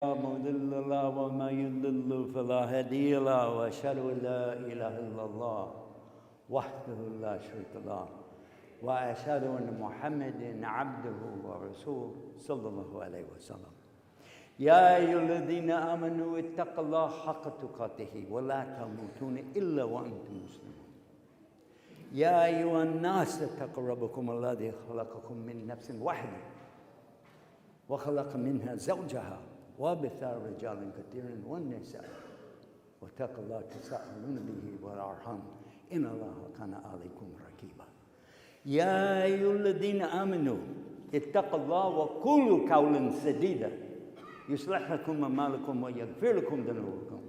لا مضل له وما يضلل فلا هادي له واشهد ان لا اله الا الله وحده لا شريك له واشهد ان محمدا عبده ورسوله صلى الله عليه وسلم. يا ايها الذين امنوا اتقوا الله حق تقاته ولا تموتون الا وانتم مسلمون. يا ايها الناس اتقوا ربكم الذي خلقكم من نفس واحده وخلق منها زوجها وبث رجالا كثيرا والنساء واتقوا الله تساءلون به والارحام ان الله كان عليكم رقيبا. يا ايها الذين امنوا اتقوا الله وقولوا قولا سديدا يصلح لكم اعمالكم ويغفر لكم ذنوبكم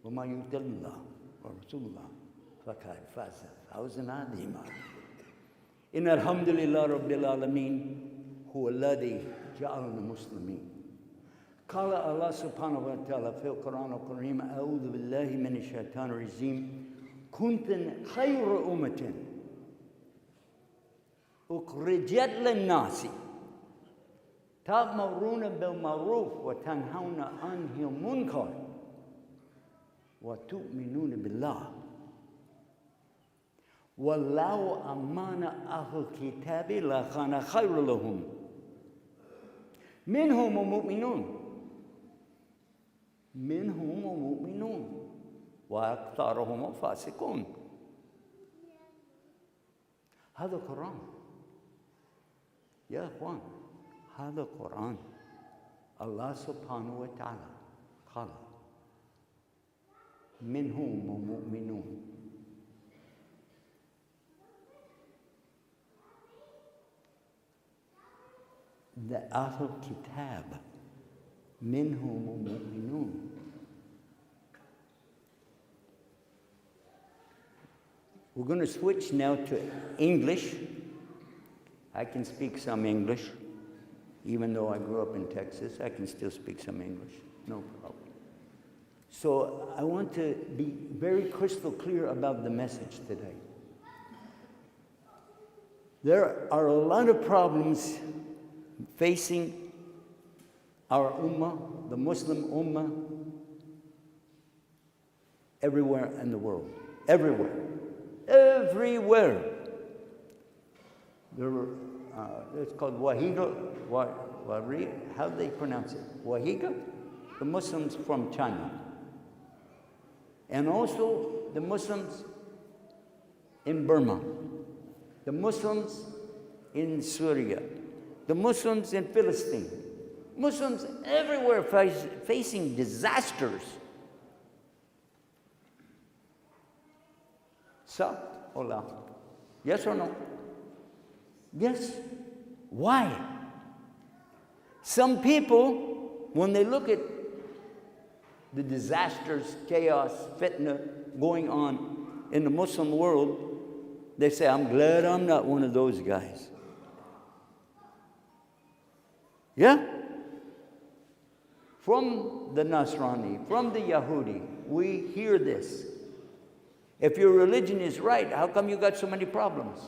وما يطع الله ورسوله فقد فاز فوزا عظيما. ان الحمد لله رب العالمين هو الذي جعلنا مسلمين. قال الله سبحانه وتعالى في القرآن الكريم أعوذ بالله من الشيطان الرجيم كنتم خير أمة أخرجت للناس تأمرون بالمعروف وتنهون عن المنكر وتؤمنون بالله ولو أمن أهل الكتاب لكان خير لهم منهم مؤمنون وأكثرهم فاسقون. هذا القرآن يا أخوان، هذا القرآن الله سبحانه وتعالى قال منهم مؤمنون. أهل الكتاب منهم مؤمنون. We're going to switch now to English. I can speak some English. Even though I grew up in Texas, I can still speak some English. No problem. So I want to be very crystal clear about the message today. There are a lot of problems facing our ummah, the Muslim ummah, everywhere in the world. Everywhere. It's called Wahiga. How do they pronounce it? Wahiga? The Muslims from China. And also the Muslims in Burma. The Muslims in Syria. The Muslims in Palestine. Muslims everywhere facing disasters. So, hola. Yes or no? Yes. Why? Some people, when they look at the disasters, chaos, fitna going on in the Muslim world, they say, I'm glad I'm not one of those guys. Yeah? From the Nasrani, from the Yahudi, we hear this. If your religion is right, how come you got so many problems?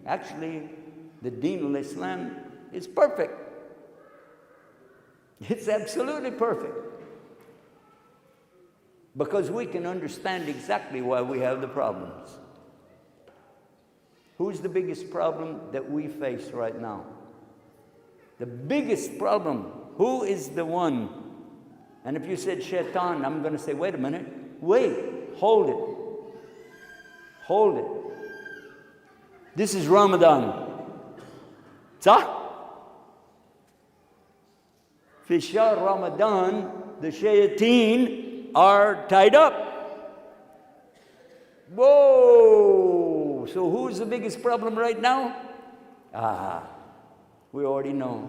Actually, the Deen al-Islam is perfect. It's absolutely perfect. Because we can understand exactly why we have the problems. Who's the biggest problem that we face right now? The biggest problem, who is the one? And if you said shaitan, I'm going to say, wait a minute. Wait, hold it. This is Ramadan. صح? في شهر Ramadan, the shayateen are tied up. Whoa! So who's the biggest problem right now? We already know.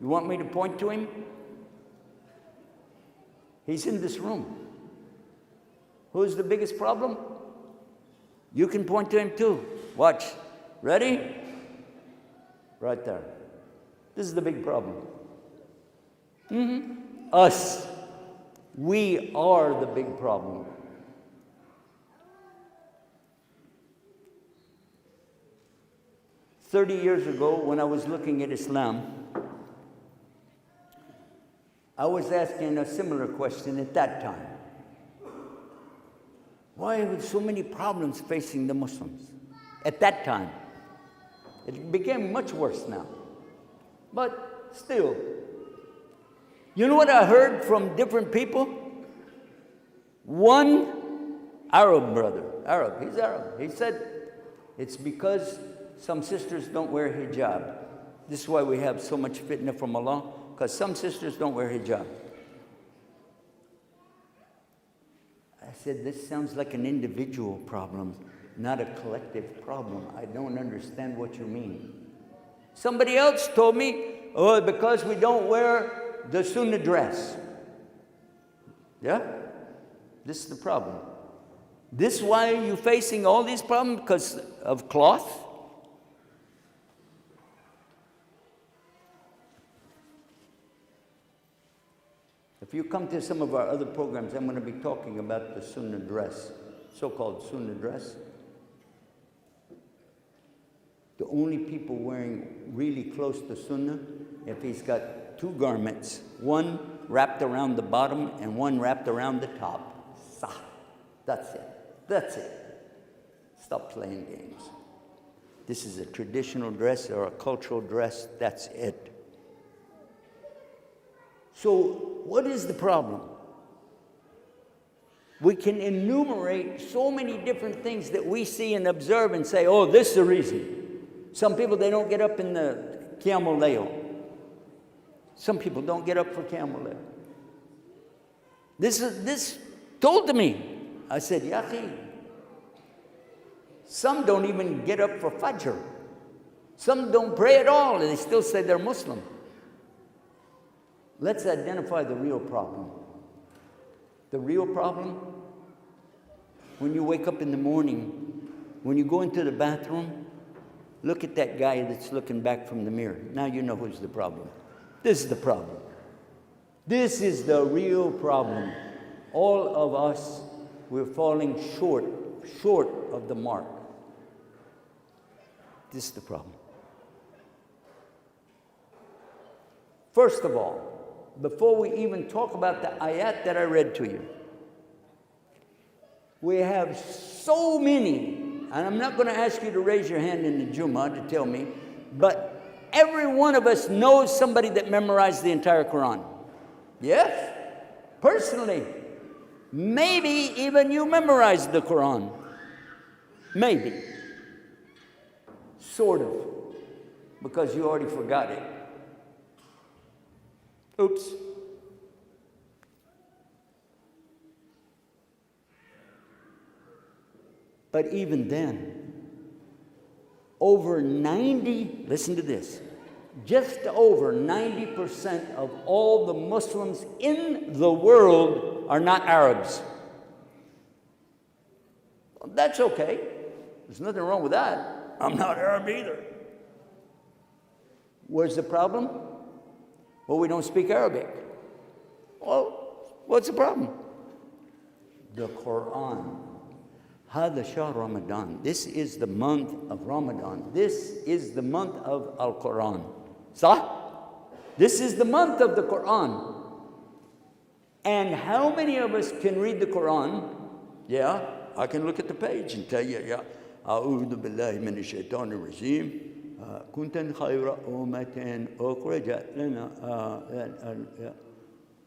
You want me to point to him? He's in this room. Who's the biggest problem? You can point to him too. Watch. Ready? Right there. This is the big problem. Us. We are the big problem. "30 years ago, when I was looking at Islam, I was asking a similar question at that time. Why were so many problems facing the Muslims at that time? It became much worse now. But still, you know what I heard from different people? One Arab brother, he's Arab. He said, it's because some sisters don't wear hijab. This is why we have so much fitna from Allah, because some sisters don't wear hijab. I said, this sounds like an individual problem, not a collective problem. I don't understand what you mean. Somebody else told me, oh, because we don't wear the sunnah dress. Yeah? This is the problem. This is why you're facing all these problems, because of cloth? If you come to some of our other programs, I'm going to be talking about the sunnah dress, so-called sunnah dress. The only people wearing really close to sunnah, if he's got two garments, one wrapped around the bottom and one wrapped around the top. Sah. That's it. That's it. Stop playing games. This is a traditional dress or a cultural dress. That's it. So what is the problem? We can enumerate so many different things that we see and observe and say, oh, this is the reason. Some people, they don't get up in the Qiyamul Layl. Some people don't get up for Qiyamul Layl. This told to me. I said, Yaqi, some don't even get up for Fajr. Some don't pray at all, and they still say they're Muslim. Let's identify the real problem. The real problem, when you wake up in the morning, when you go into the bathroom, look at that guy that's looking back from the mirror. Now you know who's the problem. This is the problem. This is the real problem. All of us, we're falling short of the mark. This is the problem. First of all, before we even talk about the ayat that I read to you, we have so many, and I'm not going to ask you to raise your hand in the Jum'ah to tell me, but every one of us knows somebody that memorized the entire Quran. Yes? Personally. Maybe even you memorized the Quran. Maybe. Sort of. Because you already forgot it. Oops. But even then, over 90, listen to this, just over 90% of all the Muslims in the world are not Arabs. Well, that's okay. There's nothing wrong with that. I'm not Arab either. Where's the problem? Well, we don't speak Arabic. Well, what's the problem? The Quran. Hada Shahr Ramadan. This is the month of Ramadan. This is the month of Al-Quran. Sah? This is the month of the Quran. And how many of us can read the Quran? Yeah, I can look at the page and tell you, yeah. A'udhu billahi minash shaitanir rajim. Kuntan khayra ummatin ukhrajat lana.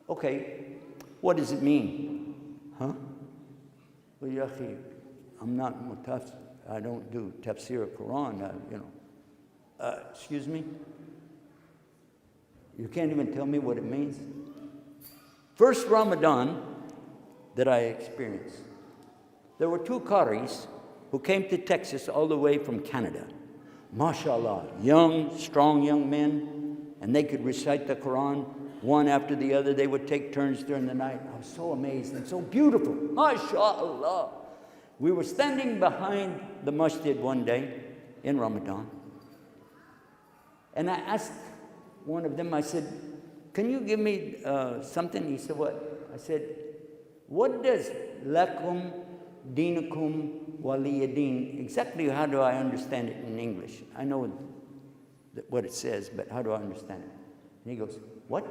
Okay, what does it mean? Huh? Well, ya akhi, I'm not mutafsir. I don't do tafsir of Quran, excuse me? You can't even tell me what it means? First Ramadan that I experienced, there were two Qaris who came to Texas all the way from Canada. MashaAllah, young, strong young men, and they could recite the Quran one after the other. They would take turns during the night. I was so amazed and so beautiful. MashaAllah. We were standing behind the masjid one day in Ramadan, and I asked one of them, I said, can you give me something? He said, what? I said, what does lakum dinakum waliyadin, exactly how do I understand it in English? I know what it says, but how do I understand it? And he goes, what?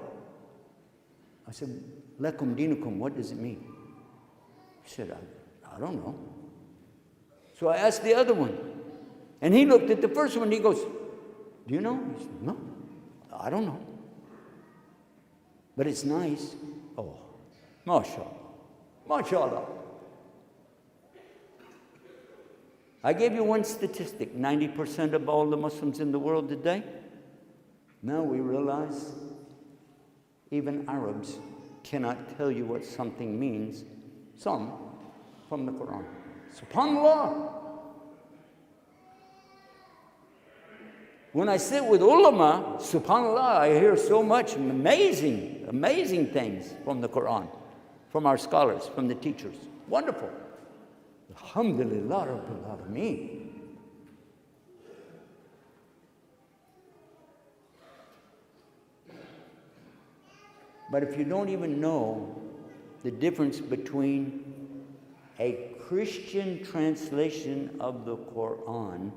I said, Lakum dinukum, what does it mean? He said, I don't know. So I asked the other one. And he looked at the first one and he goes, do you know? He said, no, I don't know. But it's nice. Oh, mashallah, mashallah. I gave you one statistic, 90% of all the Muslims in the world today. Now we realize even Arabs cannot tell you what something means, some from the Quran. SubhanAllah. When I sit with ulama, SubhanAllah, I hear so much amazing, amazing things from the Quran, from our scholars, from the teachers. Wonderful. Alhamdulillah Rabbil Alameen. But if you don't even know the difference between a Christian translation of the Quran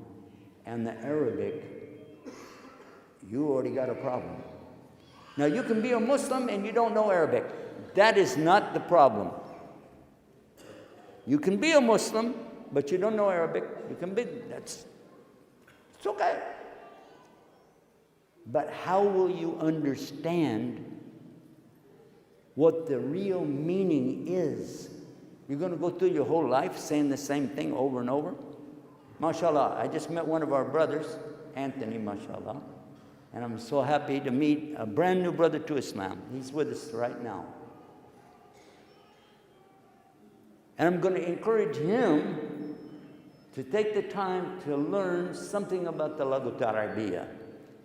and the Arabic, you already got a problem. Now you can be a Muslim and you don't know Arabic. That is not the problem. You can be a Muslim, but you don't know Arabic. You can be, it's okay. But how will you understand what the real meaning is? You're going to go through your whole life saying the same thing over and over? MashaAllah, I just met one of our brothers, Anthony, MashaAllah, and I'm so happy to meet a brand new brother to Islam. He's with us right now. And I'm going to encourage him to take the time to learn something about the Lughat Arabiya,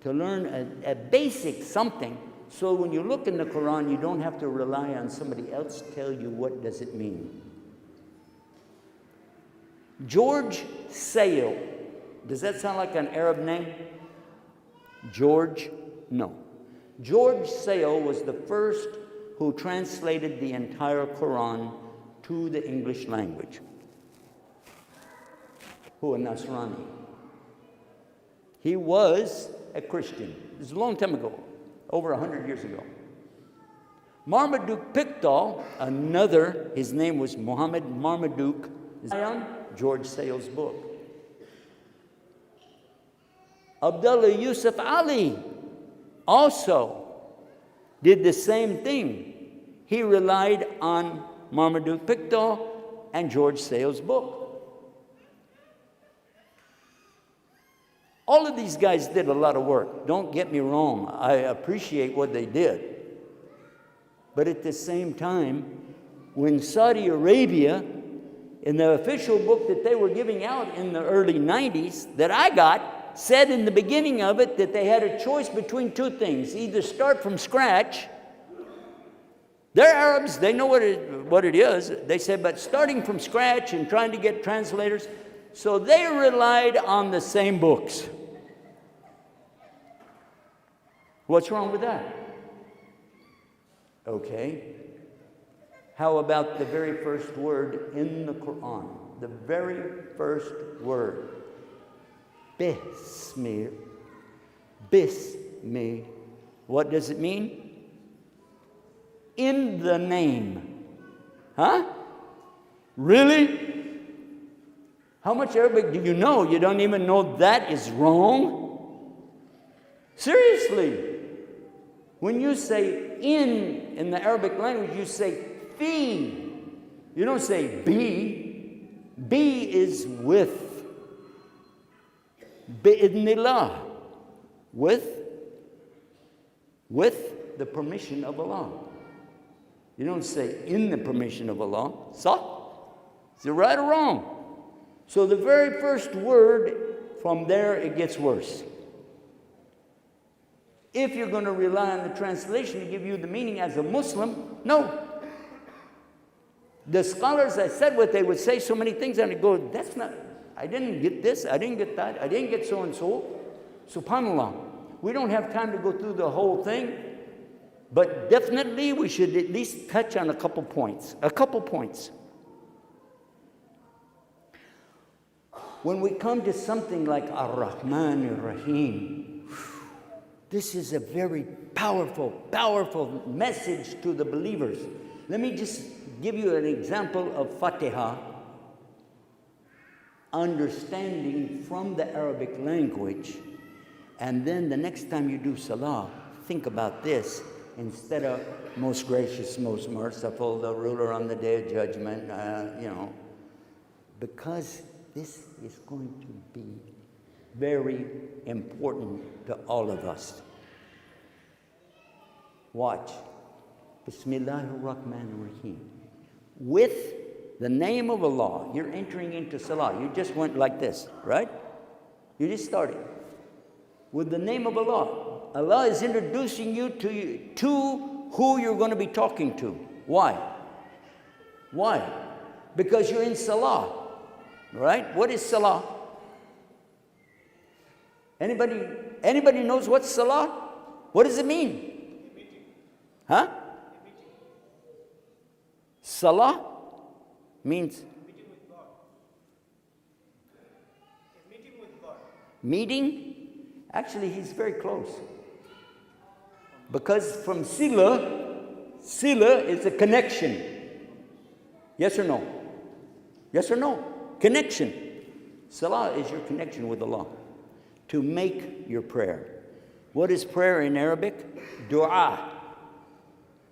to learn a basic something, so when you look in the Quran, you don't have to rely on somebody else tell you what does it mean. George Sale. Does that sound like an Arab name? George? No. George Sale was the first who translated the entire Quran to the English language. Who a Nasrani. He was a Christian. This is a long time ago, over 100 years ago. Marmaduke Pickthall, another, his name was Muhammad Marmaduke, George Sale's book. Abdullah Yusuf Ali also did the same thing. He relied on Marmaduke Pickthall and George Sale's book. All of these guys did a lot of work. Don't get me wrong. I appreciate what they did. But at the same time, when Saudi Arabia, in the official book that they were giving out in the early 90s, that I got, said in the beginning of it that they had a choice between two things. Either start from scratch. They're Arabs, they know what it is. They said, but starting from scratch and trying to get translators, so they relied on the same books. What's wrong with that? Okay. How about the very first word in the Quran? The very first word. Bismi. Bismi. What does it mean? In the name. Huh? Really? How much Arabic do you know? You don't even know that is wrong? Seriously. When you say in the Arabic language, you say fi. You don't say be. Be is with. Bi'idnillah. With the permission of Allah. You don't say in the permission of Allah. So, is it right or wrong? So the very first word, from there it gets worse. If you're going to rely on the translation to give you the meaning as a Muslim, no. The scholars, I said what they would say so many things, and I go, that's not, I didn't get this, I didn't get that, I didn't get so and so. SubhanAllah. We don't have time to go through the whole thing, but definitely we should at least touch on a couple points. A couple points. When we come to something like Ar-Rahman Ar-Rahim, This is a very powerful, powerful message to the believers. Let me just give you an example of Fatiha, understanding from the Arabic language. And then the next time you do Salah, think about this. Instead of most gracious, most merciful, the ruler on the day of judgment, because this is going to be very important to all of us. Watch. Bismillahir Rahmanir Rahim. With the name of Allah, you're entering into Salah. You just went like this, right? You just started. With the name of Allah. Allah is introducing you to who you're going to be talking to. Why? Why? Because you're in Salah. Right? What is Salah? Anybody knows what Salah? What does it mean? Huh? Salah means meeting with God. Meeting? Actually, he's very close. Because from sila is a connection. Yes or no? Yes or no? Connection. Salah is your connection with Allah. To make your prayer. What is prayer in Arabic? Dua.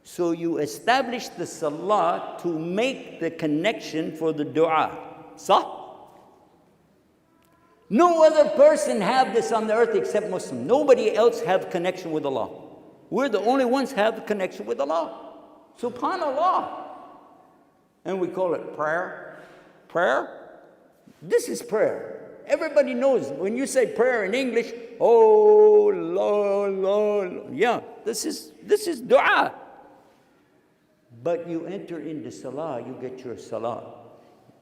So you establish the salah to make the connection for the dua. Sah? No other person have this on the earth except Muslim. Nobody else have connection with Allah. We're the only ones have the connection with Allah. Subhanallah. And we call it prayer. Prayer? This is prayer. Everybody knows when you say prayer in English, oh, Lord. Yeah, this is dua. But you enter into salah, you get your salah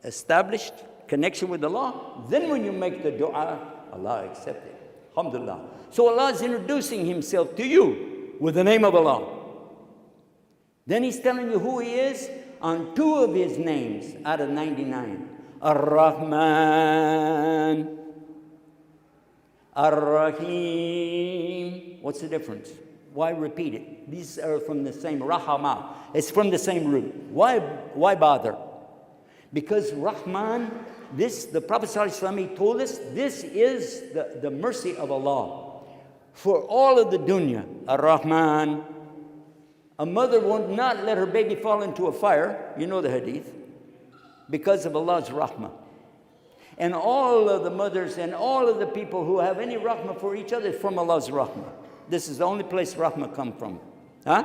established, connection with Allah. Then when you make the dua, Allah accepts it. Alhamdulillah. So Allah is introducing Himself to you with the name of Allah. Then He's telling you who He is on 2 of His names out of 99. Ar-Rahman, Ar-Rahim. What's the difference? Why repeat it? These are from the same Rahama. It's from the same root. Why bother? Because Rahman, the Prophet ﷺ told us, this is the mercy of Allah for all of the dunya. Ar-Rahman. A mother will not let her baby fall into a fire. You know the hadith. Because of Allah's rahmah. And all of the mothers and all of the people who have any rahmah for each other is from Allah's rahmah. This is the only place rahmah comes from. Huh?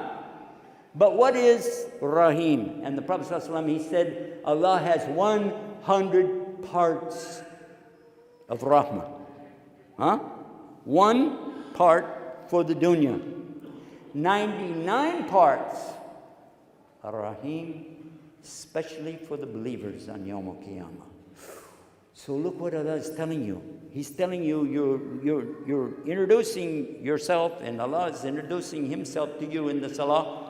But what is Rahim? And the Prophet ﷺ, he said, Allah has 100 parts of rahmah. Huh? 1 part for the dunya. 99 parts are Rahim, especially for the believers on Yawm al-Qiyamah. So look what Allah is telling you. He's telling you you're introducing yourself, and Allah is introducing Himself to you in the Salah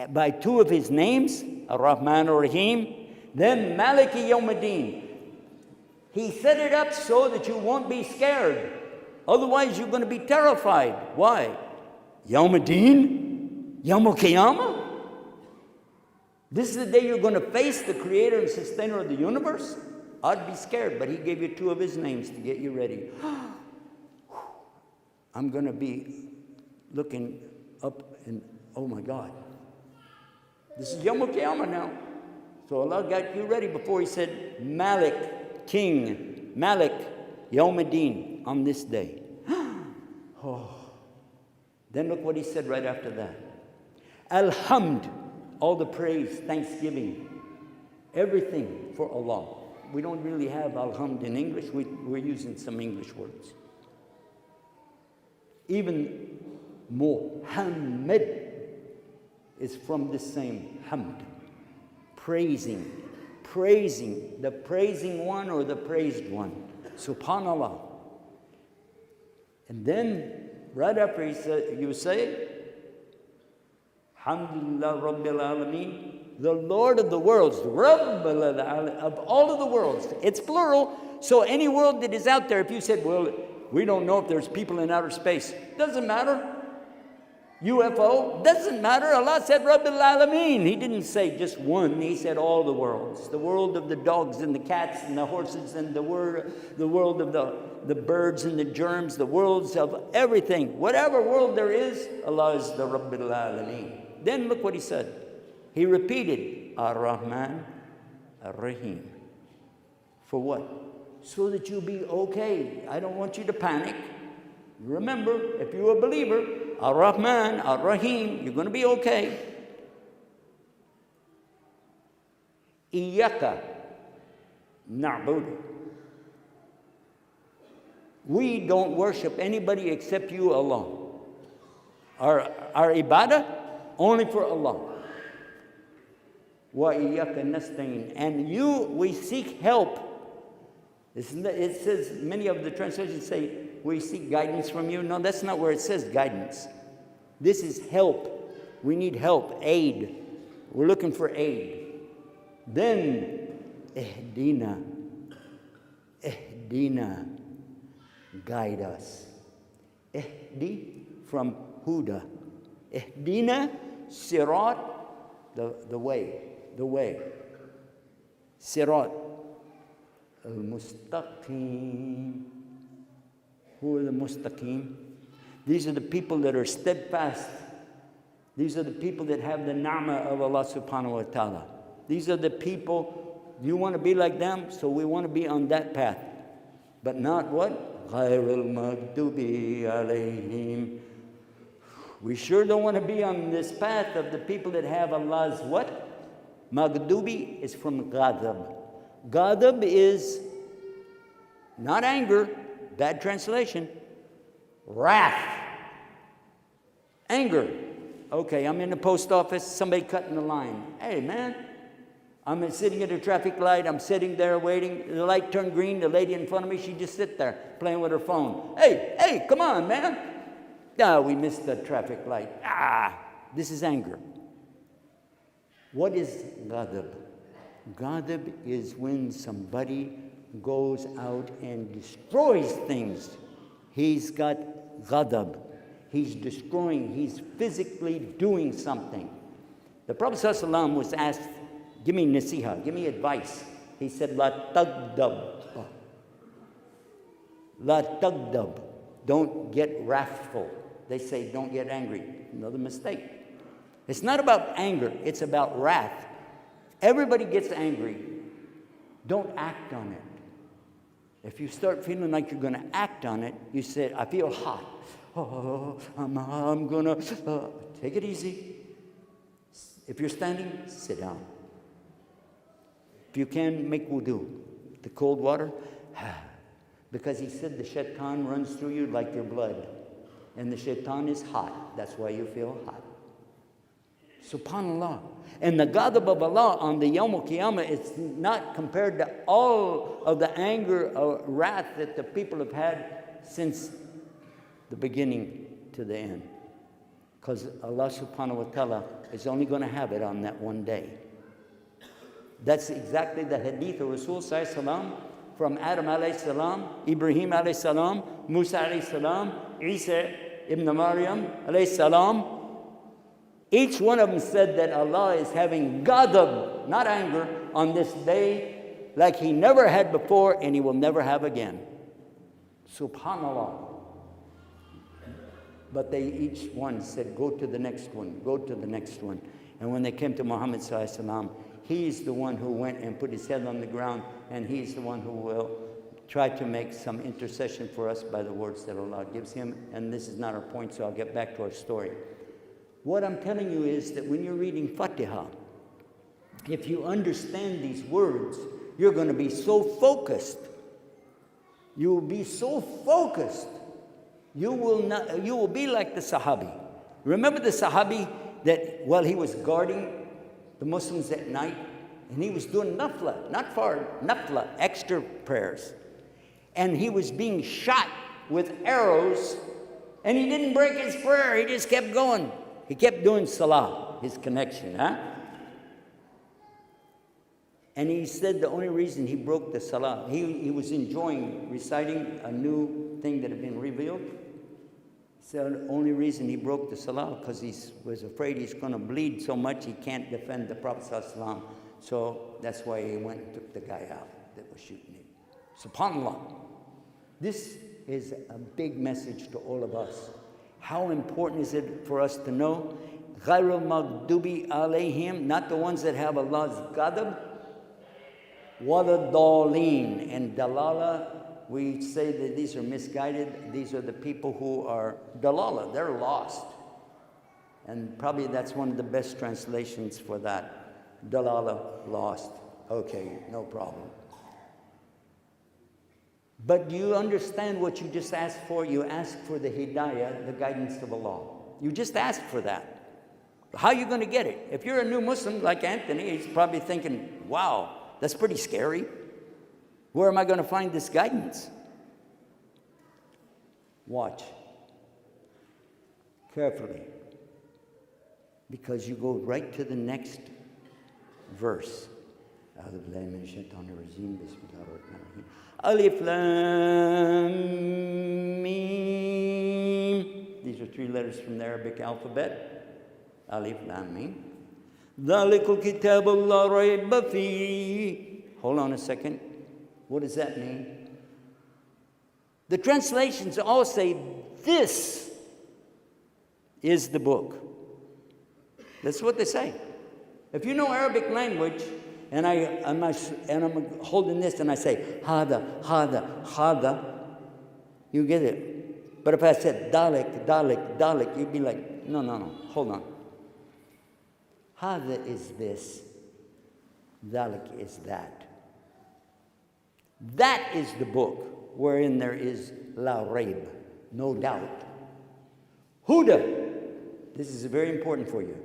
by 2 of His names, Ar-Rahman Ar-Rahim. Then Maliki Yawmuddin. He set it up so that you won't be scared. Otherwise you're going to be terrified. Why? Yawmuddin? Yawm al-Qiyamah? This is the day you're going to face the creator and sustainer of the universe? I'd be scared, but He gave you 2 of His names to get you ready. I'm going to be looking up and, oh my God. This is Yawm al-Qiyamah now. So Allah got you ready before He said, Malik, King, Malik, Yawmuddin, on this day. Oh. Then look what He said right after that. Alhamd. All the praise, thanksgiving, everything for Allah. We don't really have alhamd in English. We're using some English words. Even Muhammad is from the same hamd. Praising, the praising one or the praised one. Subhanallah. And then, right after you say, Alhamdulillah Rabbil Alameen, the Lord of the worlds, Rabbil of all of the worlds. It's plural, so any world that is out there, if you said, well, We don't know if there's people in outer space. Doesn't matter. UFO, doesn't matter. Allah said Rabbil Alameen. He didn't say just one. He said all the worlds. The world of the dogs and the cats and the horses and the world of the birds and the germs, the worlds of everything. Whatever world there is, Allah is the Rabbil Alameen. Then look what he said. He repeated, Ar-Rahman, Ar-Rahim. For what? So that you'll be okay. I don't want you to panic. Remember, if you're a believer, Ar-Rahman, Ar-Rahim, you're going to be okay. Iyaka na'budu. We don't worship anybody except you, Allah. Our ibadah, only for Allah. Wa iyaka nasta'in. And you, we seek help. It says, many of the translations say, we seek guidance from you. No, that's not where it says guidance. This is help. We need help, aid. We're looking for aid. Then, ihdina, guide us. Ihdi from huda. Ihdina, sirat, the way. Sirat, al-mustaqim. Who are the mustaqim? These are the people that are steadfast. These are the people that have the ni'mah of Allah subhanahu wa ta'ala. These are the people, you want to be like them, so we want to be on that path. But not what? غَيْرِ الْمَغْضُوبِ عَلَيْهِمْ. We sure don't want to be on this path of the people that have Allah's what? Maghdubi is from ghadab. Ghadab is not anger, bad translation. Wrath. Anger. Okay, I'm in the post office, somebody cutting the line. Hey, man, I'm sitting at a traffic light, I'm sitting there waiting. The light turned green, the lady in front of me, she just sit there playing with her phone. Hey, come on, man. Ah, we missed the traffic light. This is anger. What is ghadab? Ghadab is when somebody goes out and destroys things. He's got ghadab. He's destroying. He's physically doing something. The Prophet ﷺ was asked, give me nasiha, give me advice. He said, La tagdab. La tagdab. Don't get wrathful. They say, don't get angry. Another mistake. It's not about anger. It's about wrath. Everybody gets angry. Don't act on it. If you start feeling like you're going to act on it, you say, I feel hot. Oh, I'm going to take it easy. If you're standing, sit down. If you can, make wudu. The cold water. Because he said the shaitan runs through you like your blood. And the shaitan is hot. That's why you feel hot. SubhanAllah. And the ghadab of Allah on the Yawm al-Qiyamah is not compared to all of the anger or wrath that the people have had since the beginning to the end. Because Allah subhanahu wa ta'ala is only going to have it on that one day. That's exactly the hadith of Rasul sallallahu alaihi wasallam from Adam alayhi salam, Ibrahim alayhi salam, Musa alayhi salam, Isa ibn Maryam alayhi salam. Each one of them said that Allah is having ghadab, not anger, on this day like he never had before and he will never have again. SubhanAllah. But they each one said, go to the next one, go to the next one. And when they came to Muhammad sallallahu alaihi wasallam, he's the one who went and put his head on the ground, and he's the one who will try to make some intercession for us by the words that Allah gives him. And this is not our point, so I'll get back to our story. What I'm telling you is that when you're reading Fatiha, if you understand these words, you're going to be so focused. You will be so focused. You will be like the Sahabi. Remember the Sahabi that while he was guarding the Muslims at night, and he was doing nafla, not far, nafla, extra prayers. And he was being shot with arrows, and he didn't break his prayer, he just kept going. He kept doing salah, his connection, And he said the only reason he broke the salah, he was enjoying reciting a new thing that had been revealed. He said the only reason he broke the salah because he was afraid he's going to bleed so much he can't defend the Prophet ﷺ. So that's why he went and took the guy out that was shooting him. SubhanAllah. This is a big message to all of us. How important is it for us to know? غَيْرُ الْمَغْضُوبِ عَلَيْهِمْ, not the ones that have Allah's ghadab. وَلَا الضَّالِينَ. And dalala, we say that these are misguided. These are the people who are dalala. They're lost. And probably that's one of the best translations for that. Dalala, lost. Okay, no problem. But do you understand what you just asked for? You asked for the hidayah, the guidance of Allah. You just asked for that. How are you going to get it? If you're a new Muslim like Anthony, he's probably thinking, wow, that's pretty scary. Where am I going to find this guidance? Watch carefully, because you go right to the next verse. Alif Lam Mim. These are 3 letters from the Arabic alphabet. Alif Lam Mim. ذَلِكُ كِتَابُ اللَّهِ رَيْبَ فِيهِ. Hold on a second. What does that mean? The translations all say this is the book. That's what they say. If you know Arabic language, and I'm holding this and I say hada, hada, hada, you get it. But if I said dalik, dalik, dalik, you'd be like, no, hold on. Hada is this, dalik is that. That is the book wherein there is la rayb, no doubt. Huda, this is very important for you.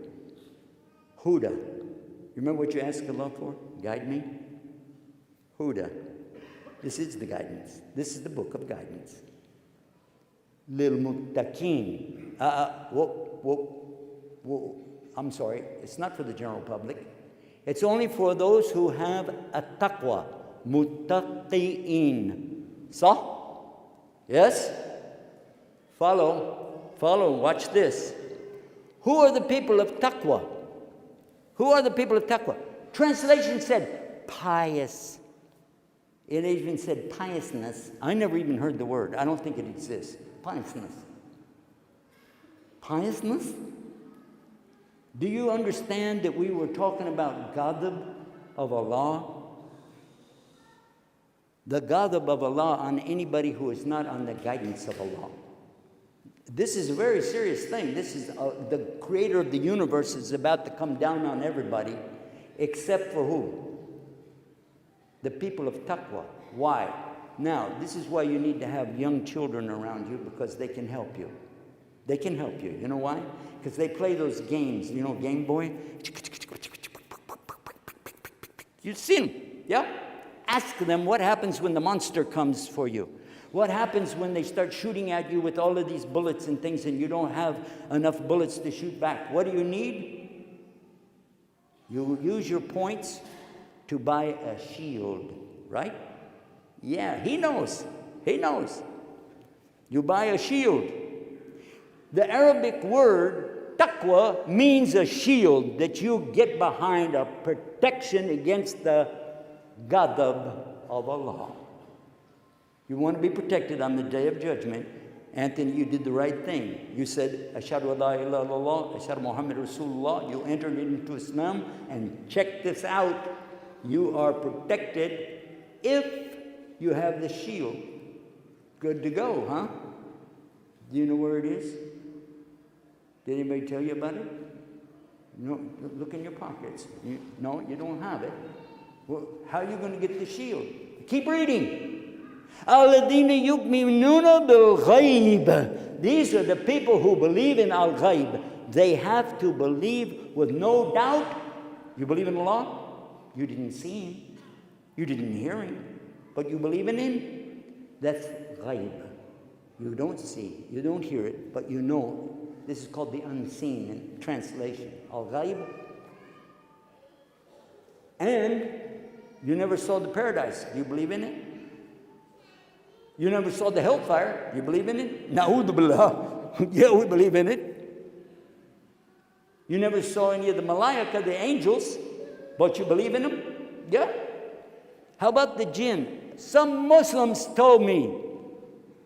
Huda. You remember what you asked Allah for? Guide me. Huda. This is the guidance. This is the book of guidance. Lil muttaqin. I'm sorry. It's not for the general public. It's only for those who have a taqwa. Muttaqiin. Sah? Yes? Follow. Watch this. Who are the people of taqwa? Who are the people of taqwa? Translation said pious. It even said piousness. I never even heard the word. I don't think it exists. Piousness. Piousness? Do you understand that we were talking about ghadab of Allah? The ghadab of Allah on anybody who is not on the guidance of Allah. This is a very serious thing. This is the creator of the universe is about to come down on everybody, except for who? The people of taqwa. Why? Now, this is why you need to have young children around you, because they can help you. They can help you. You know why? Because they play those games. You know, Game Boy? You've seen them, yeah? Ask them what happens when the monster comes for you. What happens when they start shooting at you with all of these bullets and things and you don't have enough bullets to shoot back? What do you need? You use your points to buy a shield, right? Yeah, he knows. He knows. You buy a shield. The Arabic word taqwa means a shield that you get behind, a protection against the ghadab of Allah. You want to be protected on the day of judgment. Anthony, you did the right thing. You said, Ashhadu an la ilaha illallah, Ashhadu Muhammad Rasulullah. You entered into Islam, and check this out. You are protected if you have the shield. Good to go, huh? Do you know where it is? Did anybody tell you about it? No, look in your pockets. No, you don't have it. Well, how are you going to get the shield? Keep reading. الَّذِينَ يُؤْمِنُونَ بِالْغَيْبِ. These are the people who believe in al-ghayb. They have to believe with no doubt. You believe in Allah? You didn't see Him. You didn't hear Him. But you believe in Him? That's ghayb. You don't see, you don't hear it, but you know. This is called the unseen in translation. Al-ghayb. And You never saw the paradise. Do you believe in it? You never saw the hellfire. Do you believe in it? Na'udhu billah. Yeah, we believe in it. You never saw any of the malaika, the angels, but you believe in them? Yeah. How about the jinn? Some Muslims told me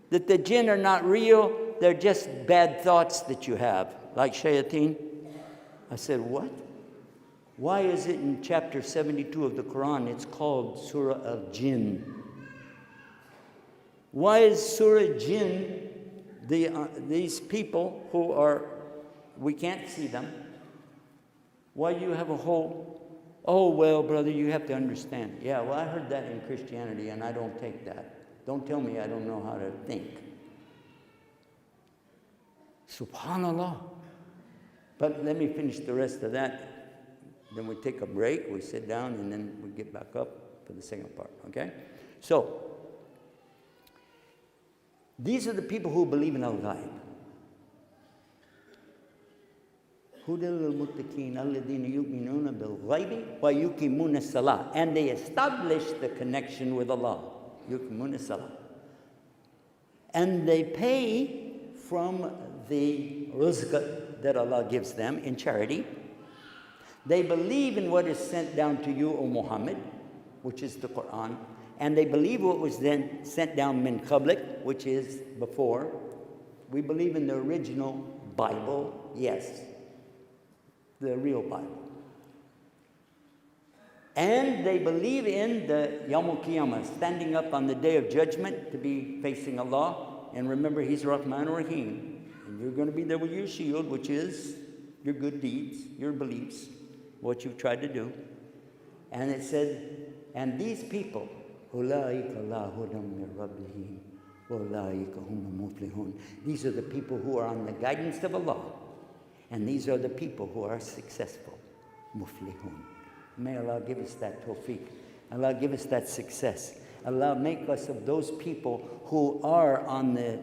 that the jinn are not real. They're just bad thoughts that you have, like shayateen. I said, what? Why is it in chapter 72 of the Quran, it's called Surah al-Jinn? Why is Surah Jinn, these people who are, we can't see them, why do you have a whole, oh, well, brother, you have to understand. Yeah, well, I heard that in Christianity, and I don't take that. Don't tell me I don't know how to think. Subhanallah. But let me finish the rest of that. Then we take a break, we sit down, and then we get back up for the second part, okay? So, these are the people who believe in al-ghaib. هُدًى لِلْمُتَّقِينَ الَّذِينَ يُؤْمِنُونَ بِالْغَيْبِ وَيُقِيمُونَ الصَّلَاةَ. And they establish the connection with Allah. يُقِيمُونَ الصَّلَاةَ. And they pay from the rizq that Allah gives them in charity. They believe in what is sent down to you, O Muhammad, which is the Quran. And they believe what was then sent down min qablik, which is before. We believe in the original Bible, yes, the real Bible. And they believe in the Yawmul Qiyamah, standing up on the Day of Judgment to be facing Allah. And remember, He's Rahman Rahim. And you're going to be there with your shield, which is your good deeds, your beliefs, what you've tried to do. And it said, and these people, these are the people who are on the guidance of Allah. And these are the people who are successful. Muflihun. May Allah give us that tawfiq. Allah give us that success. Allah make us of those people who are on the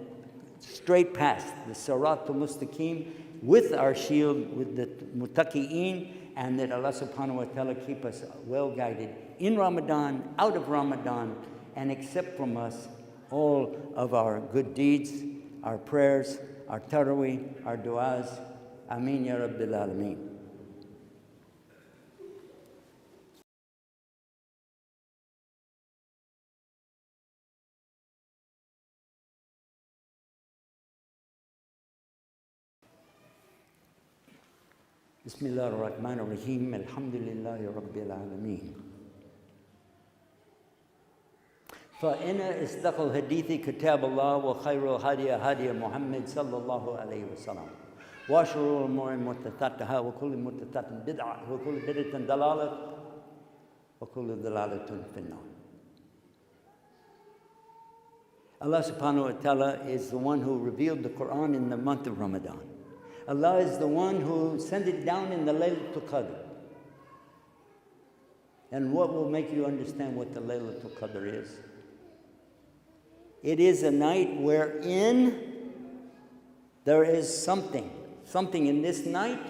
straight path, the Siratul Mustaqim, with our shield, with the Muttaqi'een, and that Allah subhanahu wa ta'ala keep us well guided in Ramadan, out of Ramadan, and accept from us all of our good deeds, our prayers, our taraweeh, our du'as. Ameen ya Rabbil Alameen. Bismillah ar-Rahman ar-Rahim. Alhamdulillahi Rabbil Alameen. فإن أصدق الحديث كتاب الله وخير الهدي هدي محمد صلى الله عليه وسلم وشر الأمور محدثاتها وكل محدثة بدعة وكل بدعة ضلالة وكل ضلالة في النار. Allah subhanahu wa ta'ala is the one who revealed the Quran in the month of Ramadan. Allah is the one who sent it down in the Laylatul Qadr. And what will make you understand what the Laylatul Qadr is? It is a night wherein there is something in this night.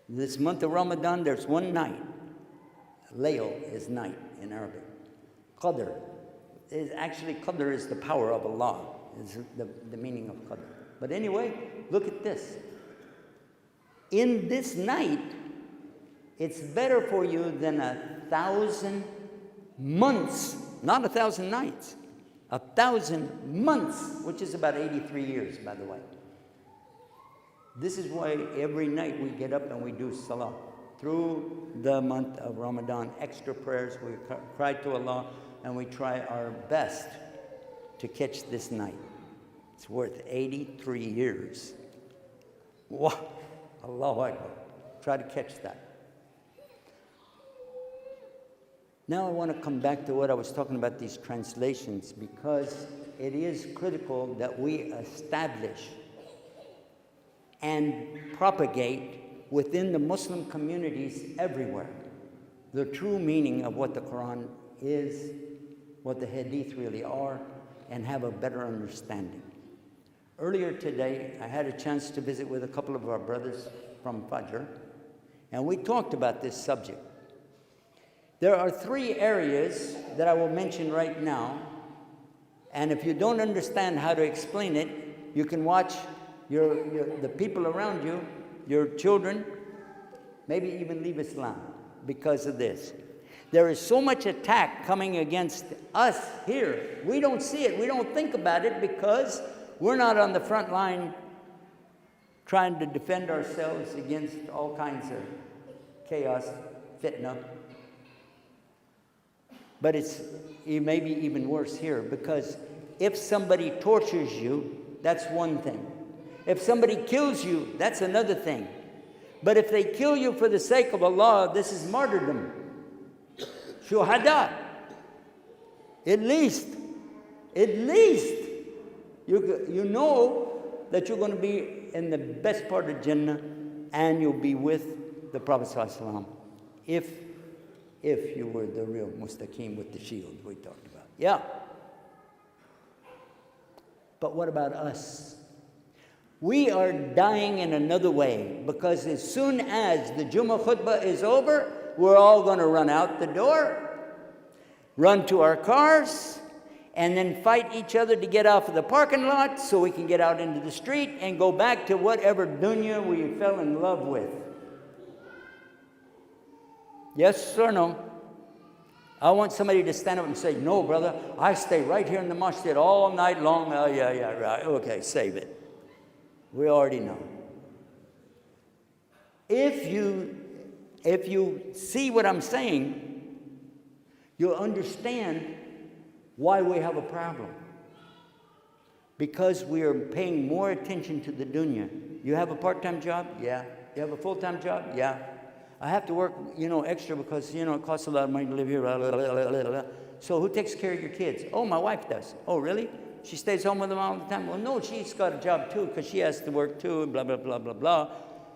This month of Ramadan, there's one night. Layl is night in Arabic. Qadr is actually, Qadr is the power of Allah, is the meaning of Qadr. But anyway, look at this. In this night, it's better for you than 1,000 months, not 1,000 nights, 1,000 months, which is about 83 years, by the way. This is why every night we get up and we do salah. Through the month of Ramadan, extra prayers, we cry to Allah, and we try our best to catch this night. It's worth 83 years. Wow, Allahu Akbar. Try to catch that. Now I want to come back to what I was talking about, these translations, because it is critical that we establish and propagate within the Muslim communities everywhere the true meaning of what the Quran is, what the Hadith really are, and have a better understanding. Earlier today, I had a chance to visit with a couple of our brothers from Fajr, and we talked about this subject. There are 3 areas that I will mention right now. And if you don't understand how to explain it, you can watch the people around you, your children, maybe even leave Islam because of this. There is so much attack coming against us here. We don't see it. We don't think about it because we're not on the front line trying to defend ourselves against all kinds of chaos, fitna. But it may be even worse here, because if somebody tortures you, that's one thing. If somebody kills you, that's another thing. But if they kill you for the sake of Allah, this is martyrdom. Shuhada. At least, you know that you're going to be in the best part of Jannah, and you'll be with the Prophet ﷺ. If you were the real mustaqim with the shield we talked about. Yeah. But what about us? We are dying in another way, because as soon as the Jummah khutbah is over, we're all going to run out the door, run to our cars, and then fight each other to get off of the parking lot so we can get out into the street and go back to whatever dunya we fell in love with. Yes or no? I want somebody to stand up and say, no, brother, I stay right here in the masjid all night long. Oh, yeah, right. Okay, save it. We already know. If you see what I'm saying, you'll understand why we have a problem. Because we are paying more attention to the dunya. You have a part-time job? Yeah. You have a full-time job? Yeah. I have to work, extra because, it costs a lot of money to live here. Blah, blah, blah, blah, blah. So who takes care of your kids? Oh, my wife does. Oh, really? She stays home with them all the time. Well, no, she's got a job too because she has to work too, and blah, blah, blah, blah, blah.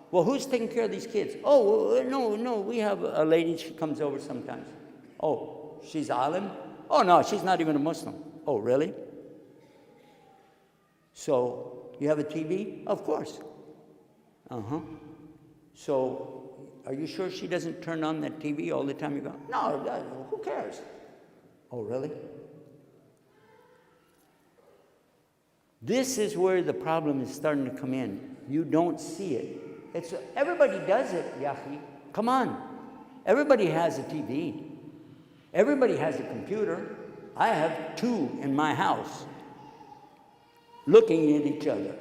Well, who's taking care of these kids? Oh, no, we have a lady, she comes over sometimes. Oh, she's alim? Oh, no, she's not even a Muslim. Oh, really? So, you have a TV? Of course. So, are you sure she doesn't turn on that TV all the time? You go, no, who cares? Oh, really? This is where the problem is starting to come in. You don't see it. Everybody does it, Yahi. Come on. Everybody has a TV. Everybody has a computer. I have 2 in my house looking at each other.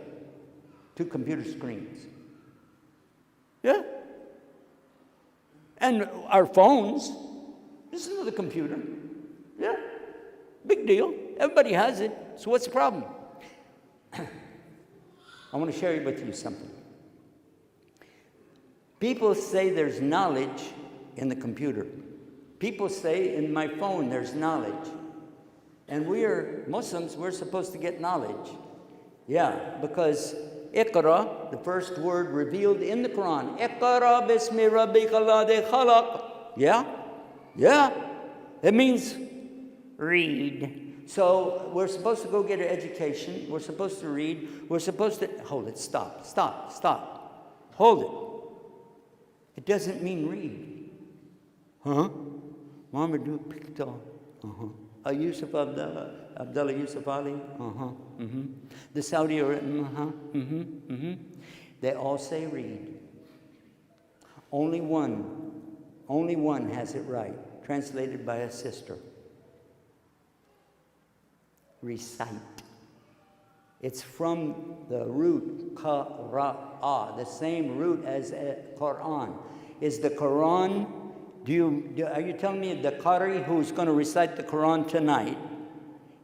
2 computer screens. Yeah. And our phones. This is another computer. Yeah. Big deal. Everybody has it. So what's the problem? I want to share with you something. People say there's knowledge in the computer. People say in my phone there's knowledge. And we are Muslims, we're supposed to get knowledge. Yeah, because Iqra, the first word revealed in the Quran, Iqra bismi rabbika alladhi khalaq. Yeah. It means read. So we're supposed to go get an education. We're supposed to read. We're supposed to... Hold it. Stop. Hold it. It doesn't mean read. Muhammad Pictor. Yusuf Abdullah Yusuf Ali. The Saudi Arabian. They all say read. Only one has it right. Translated by a sister. Recite. It's from the root qara'a, the same root as Quran. Is the Quran? Are you telling me the Qari who's going to recite the Quran tonight?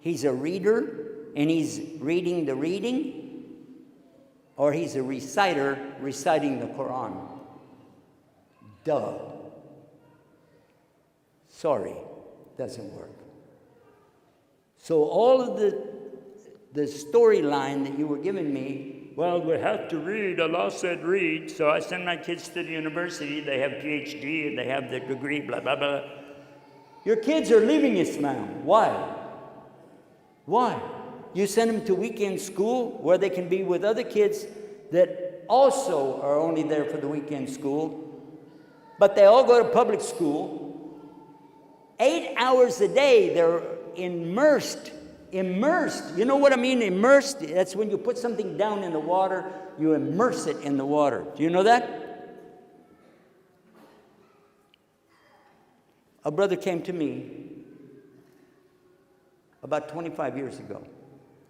He's a reader and he's reading the reading, or he's a reciter reciting the Quran? Duh. Sorry, doesn't work. So all of the storyline that you were giving me, well, we have to read. Allah said read. So I send my kids to the university. They have PhD and they have their degree, blah, blah, blah. Your kids are leaving Islam. Why? You send them to weekend school where they can be with other kids that also are only there for the weekend school, but they all go to public school. 8 hours a day, they're immersed. You know what I mean, immersed? That's when you put something down in the water, you immerse it in the water. Do you know that? A brother came to me about 25 years ago,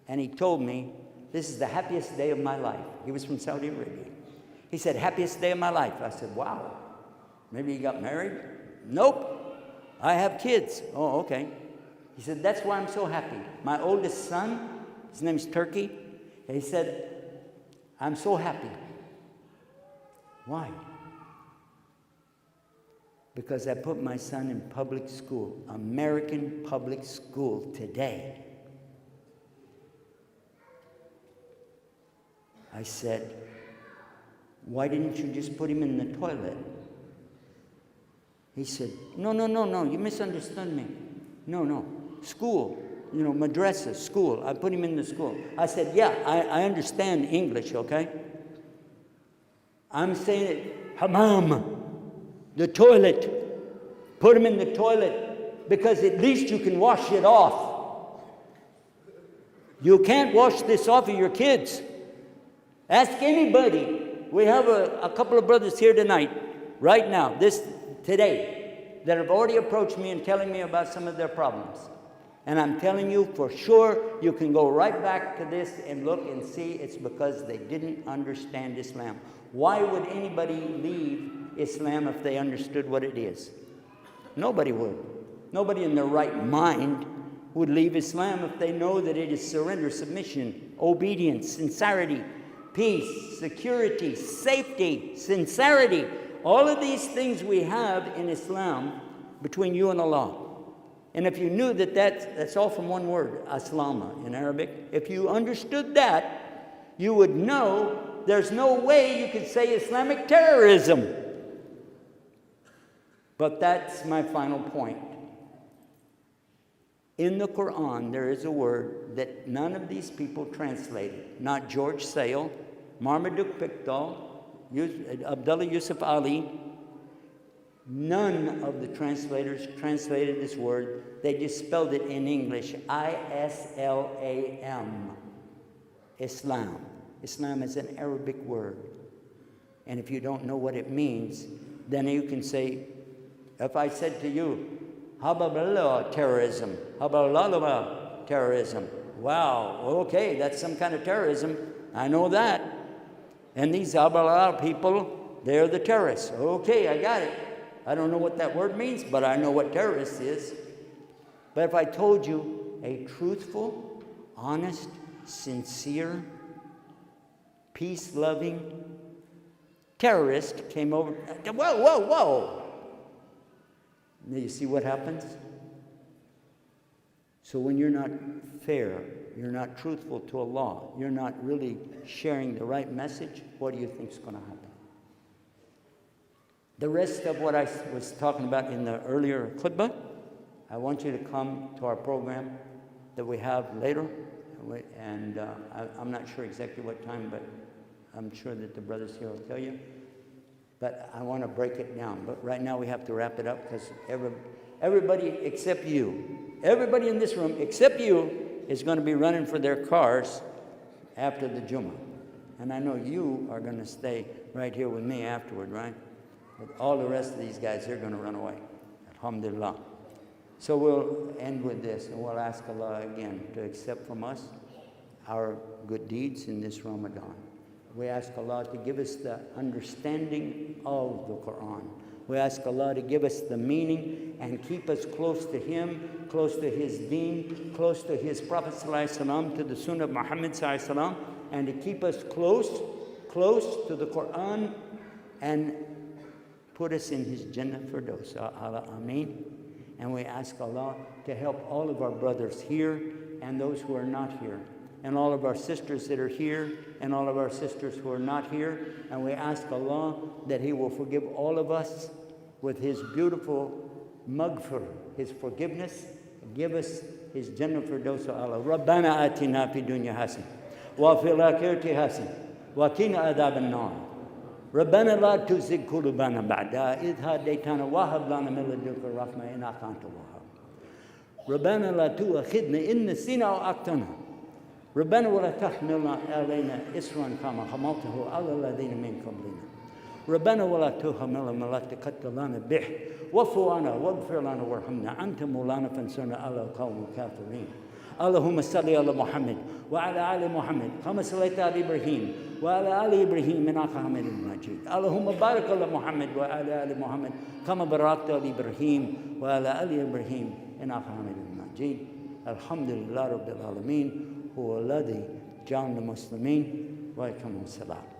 and he told me, this is the happiest day of my life. He was from Saudi Arabia. He said, happiest day of my life. I said, wow, maybe you got married? Nope, I have kids. Oh, okay. He said, that's why I'm so happy. My oldest son, his name is Turkey, he said, I'm so happy. Why? Because I put my son in public school, American public school today. I said, why didn't you just put him in the toilet? He said, no, you misunderstood me. No, school, madrasa, school. I put him in the school. I said, yeah, I understand English, okay? I'm saying it, hammam, the toilet. Put him in the toilet because at least you can wash it off. You can't wash this off of your kids. Ask anybody. We have a couple of brothers here tonight, right now, today, that have already approached me and telling me about some of their problems. And I'm telling you for sure, you can go right back to this and look and see it's because they didn't understand Islam. Why would anybody leave Islam if they understood what it is? Nobody would. Nobody in their right mind would leave Islam if they know that it is surrender, submission, obedience, sincerity, peace, security, safety, sincerity. All of these things we have in Islam between you and Allah. And if you knew that that's all from one word, aslama in Arabic, if you understood that, you would know there's no way you could say Islamic terrorism. But that's my final point. In the Quran, there is a word that none of these people translated. Not George Sale, Marmaduke Pickthall, Abdullah Yusuf Ali. None of the translators translated this word. They just spelled it in English, I-S-L-A-M, Islam. Islam is an Arabic word. And if you don't know what it means, then you can say, if I said to you, Habalala terrorism, Habalala terrorism. Wow, okay, that's some kind of terrorism. I know that. And these Habalala people, they're the terrorists. Okay, I got it. I don't know what that word means, but I know what terrorist is. But if I told you a truthful, honest, sincere, peace-loving terrorist came over, whoa. Now you see what happens? So when you're not fair, you're not truthful to Allah, you're not really sharing the right message, what do you think is going to happen? The rest of what I was talking about in the earlier khutbah, I want you to come to our program that we have later. And I'm not sure exactly what time, but I'm sure that the brothers here will tell you. But I want to break it down. But right now we have to wrap it up because everybody except you, everybody in this room except you is going to be running for their cars after the Jum'ah. And I know you are going to stay right here with me afterward, right? But all the rest of these guys, they're going to run away. Alhamdulillah. So we'll end with this, and we'll ask Allah again to accept from us our good deeds in this Ramadan. We ask Allah to give us the understanding of the Quran. We ask Allah to give us the meaning and keep us close to Him, close to His deen, close to His Prophet ﷺ, to the Sunnah of Muhammad ﷺ, and to keep us close to the Quran and put us in His Jannah Firdaus. Ameen. And we ask Allah to help all of our brothers here and those who are not here, and all of our sisters that are here, and all of our sisters who are not here. And we ask Allah that He will forgive all of us with His beautiful maghfir, His forgiveness, and give us His Jannah Firdaus ala. Rabbana atina fi dunya hasan, wa fil akhirati hasan, wa qina adhab an-nar. ربنا لا تزغ قلوبنا بعد إذ هديتنا وهب لنا من لدنك الرحمة إنك أنت الوهاب. ربنا لا تؤاخذنا إن نسينا أو أخطأنا ربنا ولا تحملنا علينا إصرا كما حملته على الذين من قبلنا ربنا ولا تحملنا ما لا طاقة لنا به واعف عنا واغفر لنا وارحمنا أنت مولانا فانصرنا على القوم الكافرين اللهم صل على محمد وعلى آل محمد كما صليت على إبراهيم وعلى آل إبراهيم إنك حميد مجيد اللهم بارك على محمد وعلى آل محمد كما باركت على إبراهيم وعلى آل إبراهيم إنك حميد مجيد الحمد لله رب العالمين هو الذي جعلنا مسلمين ويقيم الصلاة